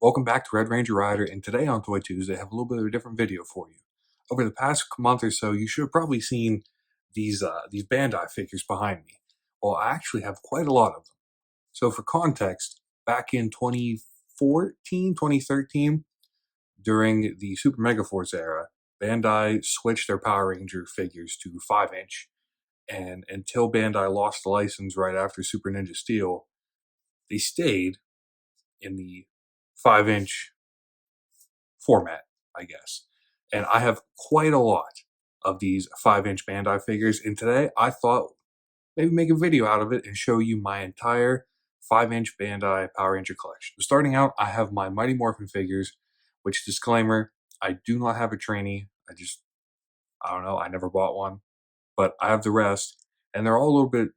Welcome back to Red Ranger Rider, and today on Toy Tuesday, I have a little bit of a different video for you. Over the past month or so, you should have probably seen these Bandai figures behind me. Well, I actually have quite a lot of them. So for context, back in 2014, 2013, during the Super Mega Force era, Bandai switched their Power Ranger figures to 5-inch, and until Bandai lost the license right after Super Ninja Steel, they stayed in the 5-inch format, I guess. And I have quite a lot of these 5-inch Bandai figures. And today I thought maybe make a video out of it and show you my entire 5-inch Bandai Power Ranger collection. So starting out, I have my Mighty Morphin figures, which, disclaimer, I do not have a trainee. I don't know, I never bought one. But I have the rest, and they're all a little bit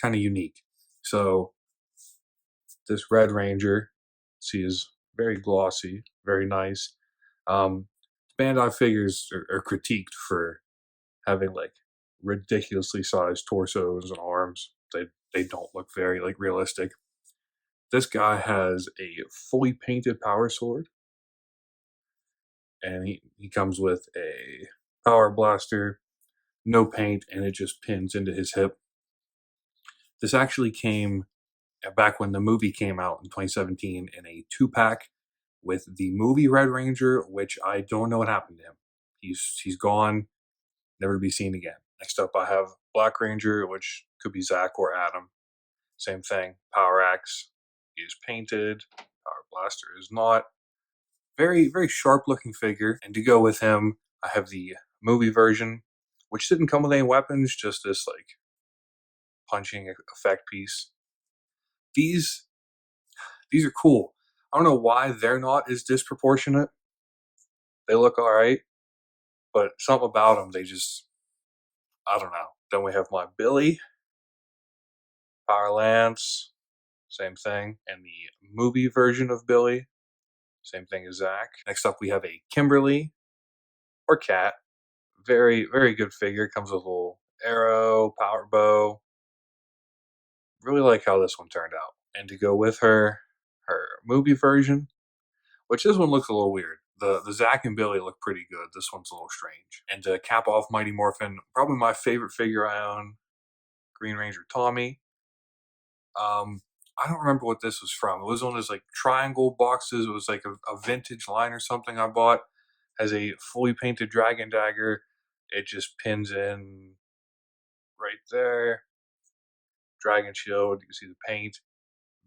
kind of unique. So this Red Ranger, see, is very glossy, very nice. Um, Bandai figures are critiqued for having like ridiculously sized torsos and arms. They don't look very like realistic. This guy has a fully painted power sword, and he comes with a power blaster, no paint, and it just pins into his hip. This actually came back when the movie came out in 2017 in a 2-pack with the movie Red Ranger, which I don't know what happened to him. He's gone, never to be seen again. Next up, I have Black Ranger, which could be Zach or Adam. Same thing. Power Axe is painted. Power Blaster is not. Very, very sharp looking figure. And to go with him, I have the movie version, which didn't come with any weapons, just this like punching effect piece. These are cool. I don't know why they're not as disproportionate. They look alright, but something about them, I don't know. Then we have my Billy, Power Lance, same thing. And the movie version of Billy, same thing as Zach. Next up, we have a Kimberly, or Cat. Very, very good figure. Comes with a little arrow, power bow. Really like how this one turned out. And to go with her movie version, which this one looks a little weird. The Zach and Billy look pretty good. This one's a little strange. And to cap off Mighty Morphin, probably my favorite figure I own, Green Ranger Tommy. I don't remember what this was from. It was one of those like triangle boxes. It was like a vintage line or something I bought. Has a fully painted dragon dagger. It just pins in right there. Dragon shield. You can see the paint.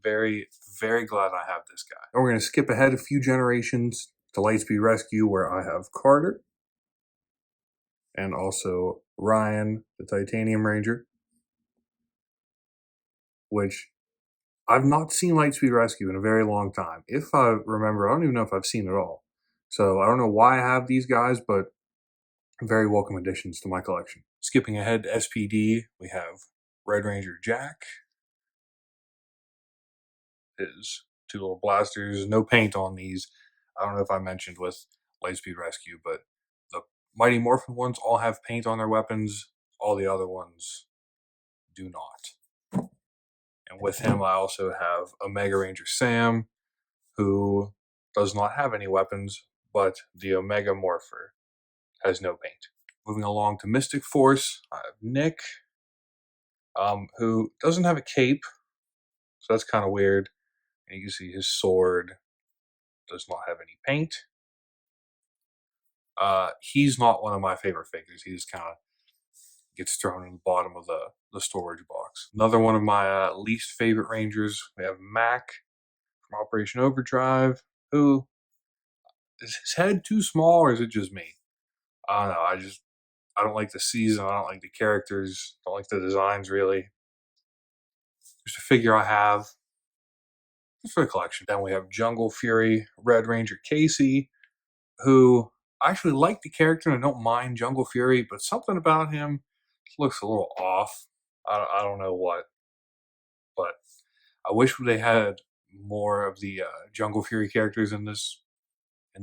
Very, very glad I have this guy. And we're going to skip ahead a few generations to Lightspeed Rescue, where I have Carter and also Ryan, the Titanium Ranger, which I've not seen Lightspeed Rescue in a very long time. If I remember, I don't even know if I've seen it all. So I don't know why I have these guys, but very welcome additions to my collection. Skipping ahead to SPD, we have Red Ranger Jack. His 2 little blasters, no paint on these. I don't know if I mentioned with Lightspeed Rescue, but the Mighty Morphin ones all have paint on their weapons. All the other ones do not. And with him, I also have Omega Ranger Sam, who does not have any weapons, but the Omega Morpher has no paint. Moving along to Mystic Force, I have Nick, who doesn't have a cape, so that's kind of weird. And you can see his sword does not have any paint. He's not one of my favorite figures. He just kind of gets thrown in the bottom of the storage box. Another one of my least favorite Rangers, we have Mac from Operation Overdrive, who, is his head too small or is it just me? I don't know. I don't like the season. I don't like the characters. I don't like the designs really. Just a figure I have just for the collection. Then we have Jungle Fury, Red Ranger Casey, who I actually like the character and I don't mind Jungle Fury, but something about him looks a little off. I don't know what, but I wish they had more of the Jungle Fury characters in this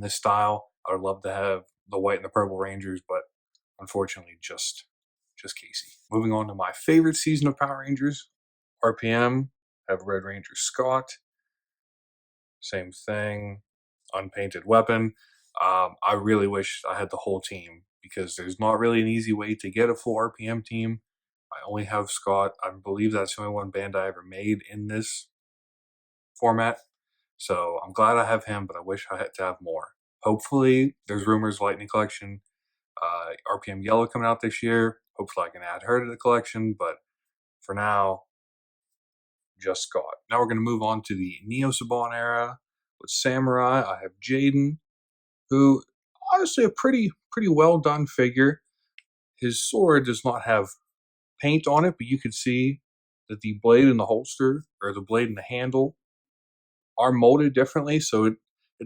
style. I would love to have the white and the purple Rangers, but unfortunately, just Casey. Moving on to my favorite season of Power Rangers, RPM. I have Red Ranger Scott. Same thing. unpainted weapon. I really wish I had the whole team because there's not really an easy way to get a full RPM team. I only have Scott. I believe that's the only one Bandai ever made in this format. So I'm glad I have him, but I wish I had to have more. Hopefully, there's rumors Lightning Collection, RPM Yellow coming out this year. Hopefully, I can add her to the collection, but for now, just Scott. Now we're going to move on to the Neo Saban era with Samurai. I have Jaden, who honestly a pretty well done figure. His sword does not have paint on it, but you can see that the blade in the holster or the blade in the handle are molded differently, so it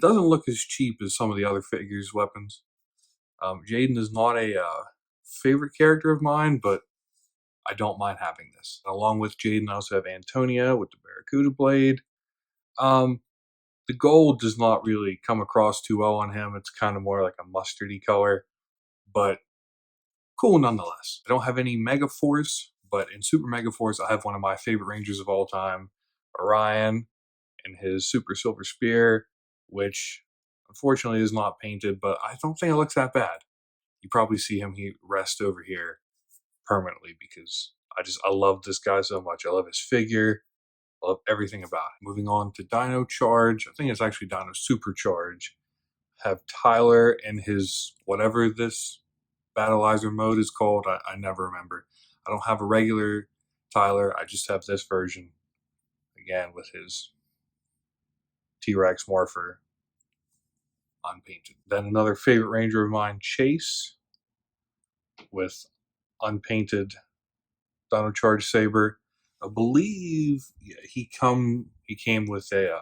doesn't look as cheap as some of the other figures' weapons. Jaden is not a favorite character of mine, but I don't mind having this. Along with Jaden, I also have Antonia with the Barracuda blade. Um, the gold does not really come across too well on him. It's kind of more like a mustardy color, but cool nonetheless. I don't have any Mega Force, but in Super Mega Force, I have one of my favorite Rangers of all time, Orion, and his Super Silver Spear, which unfortunately is not painted, but I don't think it looks that bad. You probably see him rest over here permanently because I love this guy so much. I love his figure. I love everything about it. Moving on to Dino Charge. I think it's actually Dino Supercharge. Have Tyler in his whatever this Battleizer mode is called. I never remember. I don't have a regular Tyler. I just have this version. Again, with his T-Rex Morpher unpainted. Then another favorite Ranger of mine, Chase, with unpainted Dino Charge Saber. I believe he came with a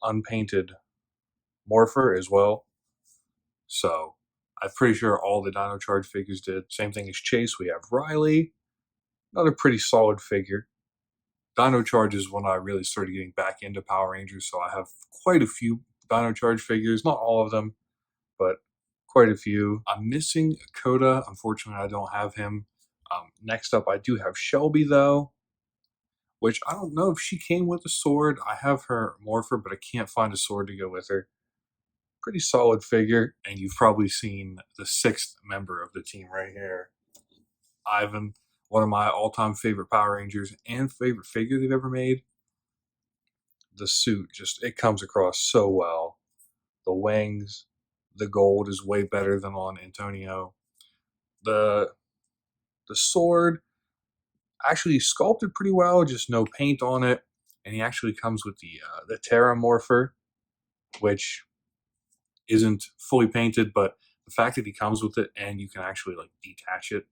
unpainted Morpher as well. So I'm pretty sure all the Dino Charge figures did. Same thing as Chase. We have Riley, another pretty solid figure. Dino Charge is when I really started getting back into Power Rangers, so I have quite a few Dino Charge figures. Not all of them, but quite a few. I'm missing Coda. Unfortunately, I don't have him. Next up, I do have Shelby, though, which I don't know if she came with a sword. I have her Morpher, but I can't find a sword to go with her. Pretty solid figure, and you've probably seen the sixth member of the team right here. Ivan, one of my all-time favorite Power Rangers and favorite figure they've ever made. The suit, it comes across so well. The wings, the gold is way better than on Antonio. The sword actually sculpted pretty well, just no paint on it. And he actually comes with the Terra Morpher, which isn't fully painted, but the fact that he comes with it and you can actually like detach it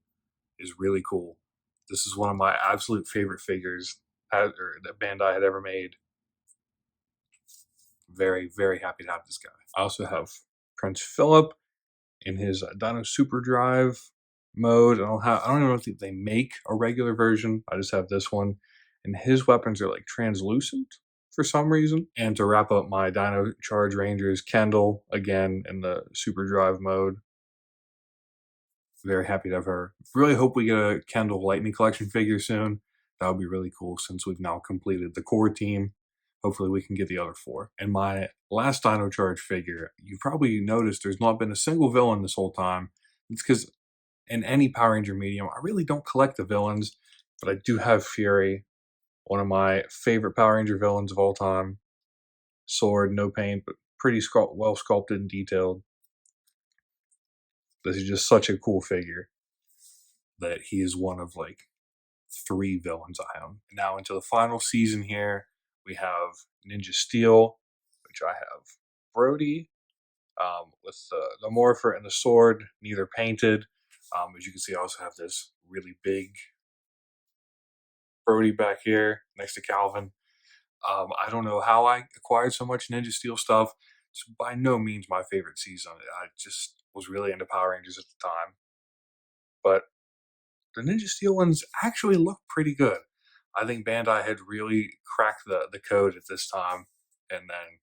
is really cool. This is one of my absolute favorite figures that Bandai had ever made. Very, very happy to have this guy. I also have Prince Philip in his Dino Super Drive mode. I don't even know if they make a regular version. I just have this one, and his weapons are like translucent for some reason. And to wrap up my Dino Charge Rangers, Kendall again in the Super Drive mode. Very happy to have her. Really hope we get a Kendall Lightning Collection figure soon. That would be really cool since we've now completed the core team. Hopefully we can get the other four. And my last Dino Charge figure, you probably noticed there's not been a single villain this whole time. It's because in any Power Ranger medium, I really don't collect the villains, but I do have Fury, one of my favorite Power Ranger villains of all time. Sword, no paint, but pretty well sculpted and detailed. This is just such a cool figure that he is one of like 3 villains I have. Now into the final season here, we have Ninja Steel, which I have Brody, with the Morpher and the sword, neither painted. As you can see, I also have this really big Brody back here next to Calvin. I don't know how I acquired so much Ninja Steel stuff. It's by no means my favorite season. I just was really into Power Rangers at the time. But the Ninja Steel ones actually look pretty good. I think Bandai had really cracked the code at this time, and then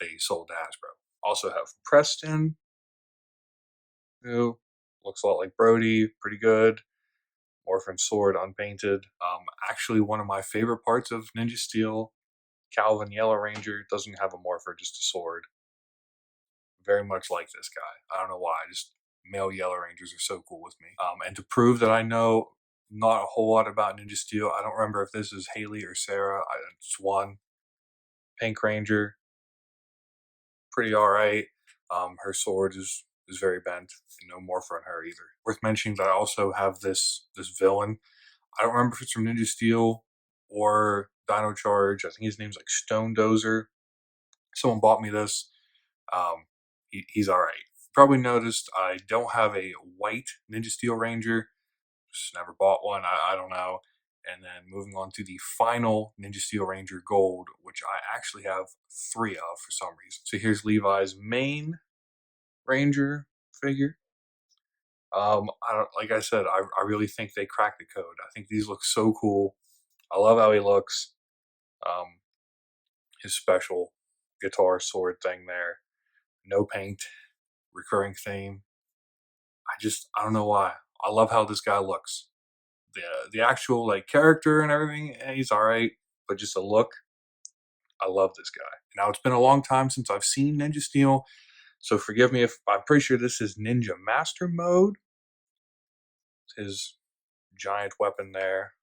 they sold to Hasbro. Also have Preston, who looks a lot like Brody, pretty good. Orphan Sword, unpainted. Actually, one of my favorite parts of Ninja Steel, Calvin Yellow Ranger doesn't have a Morpher, just a sword. very much like this guy. I don't know why. Just male Yellow Rangers are so cool with me. And to prove that I know not a whole lot about Ninja Steel, I don't remember if this is Haley or Sarah. It's one. Pink Ranger, pretty alright. Her sword is very bent, and no morph on her either. Worth mentioning that I also have this villain. I don't remember if it's from Ninja Steel or Dino Charge. I think his name's like Stone Dozer. Someone bought me this. He's alright. Probably noticed I don't have a white Ninja Steel Ranger. Just never bought one. I don't know. And then moving on to the final Ninja Steel Ranger Gold, which I actually have 3 of for some reason. So here's Levi's main Ranger figure. Like I said, I really think they cracked the code. I think these look so cool. I love how he looks. Um, his special guitar sword thing there. No paint, recurring theme. I don't know why. I love how this guy looks. The actual like character and everything, he's alright, but just a look, I love this guy. Now it's been a long time since I've seen Ninja Steel, so forgive me if I'm pretty sure this is Ninja Master Mode. His giant weapon there.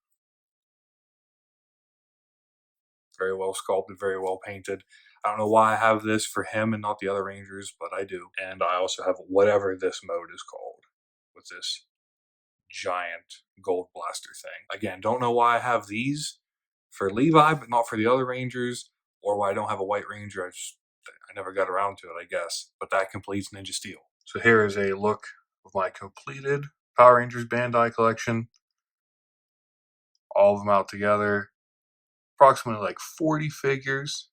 Very well sculpted, very well painted. I don't know why I have this for him and not the other Rangers, but I do. And I also have whatever this mode is called with this giant gold blaster thing. Again, don't know why I have these for Levi, but not for the other Rangers, or why I don't have a White Ranger. I never got around to it, I guess. But that completes Ninja Steel. So here is a look of my completed Power Rangers Bandai collection. All of them out together. Approximately like 40 figures.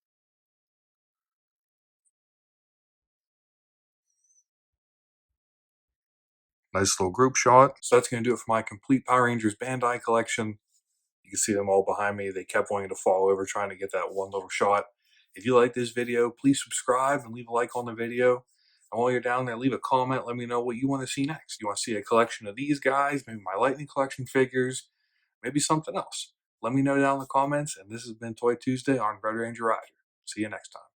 Nice little group shot. So that's going to do it for my complete Power Rangers Bandai collection. You can see them all behind me. They kept wanting to fall over trying to get that one little shot. If you like this video, please subscribe and leave a like on the video. And while you're down there, leave a comment. Let me know what you want to see next. You want to see a collection of these guys, maybe my Lightning Collection figures, maybe something else. Let me know down in the comments. And this has been Toy Tuesday on Red Ranger Rider. See you next time.